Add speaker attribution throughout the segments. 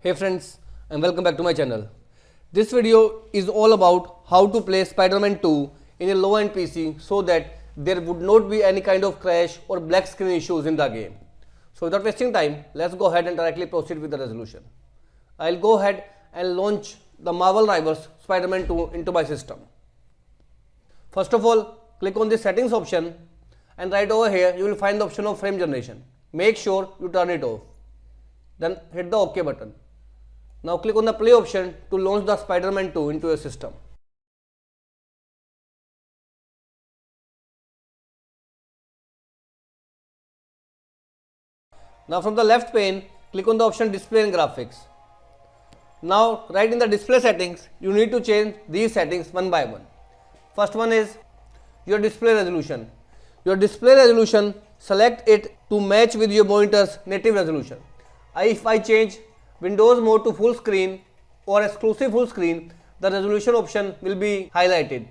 Speaker 1: Hey friends, and welcome back to my channel. This video is all about how to play Spiderman 2 in a low-end PC so that there would not be any kind of crash or black screen issues in the game. So without wasting time, let's go ahead and directly proceed with the resolution. I'll go ahead and launch the Marvel Rivals Spiderman 2 into my system. First of all, click on the settings option and right over here you will find the option of frame generation. Make sure you turn it off. Then hit the OK button. Now click on the play option to launch the Spiderman 2 into your system. Now from the left pane, click on the option display and graphics. Now right in the display settings, you need to change these settings one by one. First one is your display resolution. Your display resolution, select it to match with your monitor's native resolution. If I change Windows mode to full screen or exclusive full screen, the resolution option will be highlighted.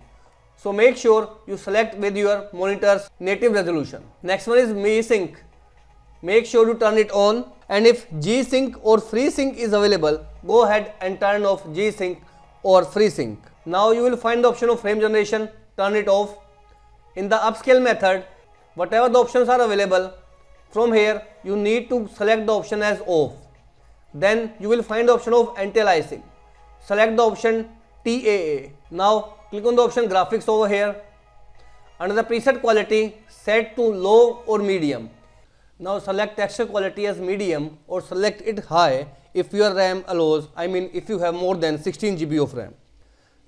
Speaker 1: So make sure you select with your monitor's native resolution. Next one is MeSync. Make sure you turn it on, and if G-Sync or FreeSync is available, go ahead and turn off G-Sync or FreeSync. Now you will find the option of frame generation, turn it off. In the upscale method, whatever the options are available, from here you need to select the option as off. Then you will find the option of anti-aliasing. Select the option TAA. Now click on the option graphics over here. Under the preset quality, set to low or medium. Now select texture quality as medium or select it high if your RAM allows, if you have more than 16 GB of RAM.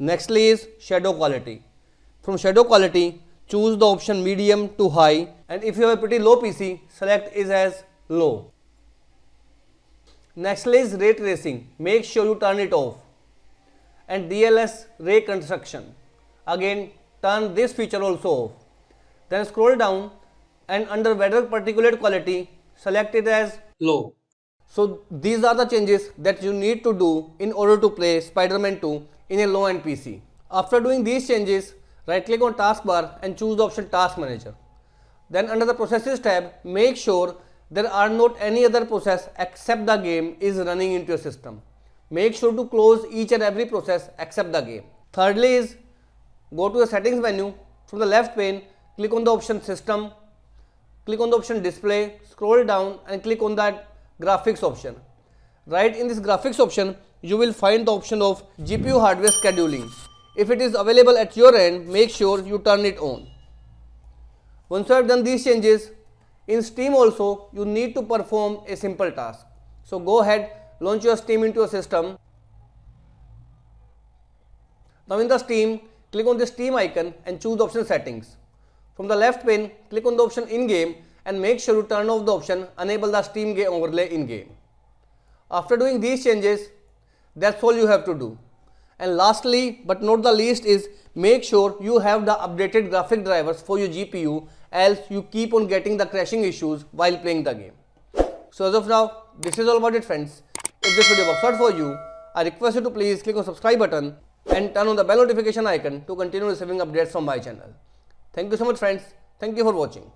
Speaker 1: Nextly is shadow quality. From shadow quality, choose the option medium to high, and if you have a pretty low PC, select it as low. Nextly is ray tracing. Make sure you turn it off. And DLS ray construction. Again, turn this feature also off. Then scroll down and under weather particulate quality, select it as low. So these are the changes that you need to do in order to play Spiderman 2 in a low-end PC. After doing these changes, right click on taskbar and choose the option Task Manager. Then under the Processes tab, make sure there are not any other process except the game is running into your system. Make sure to close each and every process except the game. Thirdly is go to the settings menu. From the left pane, click on the option System, click on the option Display, scroll down and click on that graphics option. Right in this graphics option, you will find the option of GPU hardware scheduling. If it is available at your end, make sure you turn it on. Once you have done these changes, in Steam also you need to perform a simple task. So go ahead, launch your Steam into your system. Now in the Steam, click on the Steam icon and choose the option Settings. From the left pane, click on the option In-Game and make sure you turn off the option Enable the Steam Game Overlay in-game. After doing these changes, that's all you have to do. And lastly but not the least is make sure you have the updated graphic drivers for your GPU, else you keep on getting the crashing issues while playing the game. So as of now, this is all about it friends. If this video works out for you, I request you to please click on subscribe button and turn on the bell notification icon to continue receiving updates from my channel. Thank you so much friends. Thank you for watching.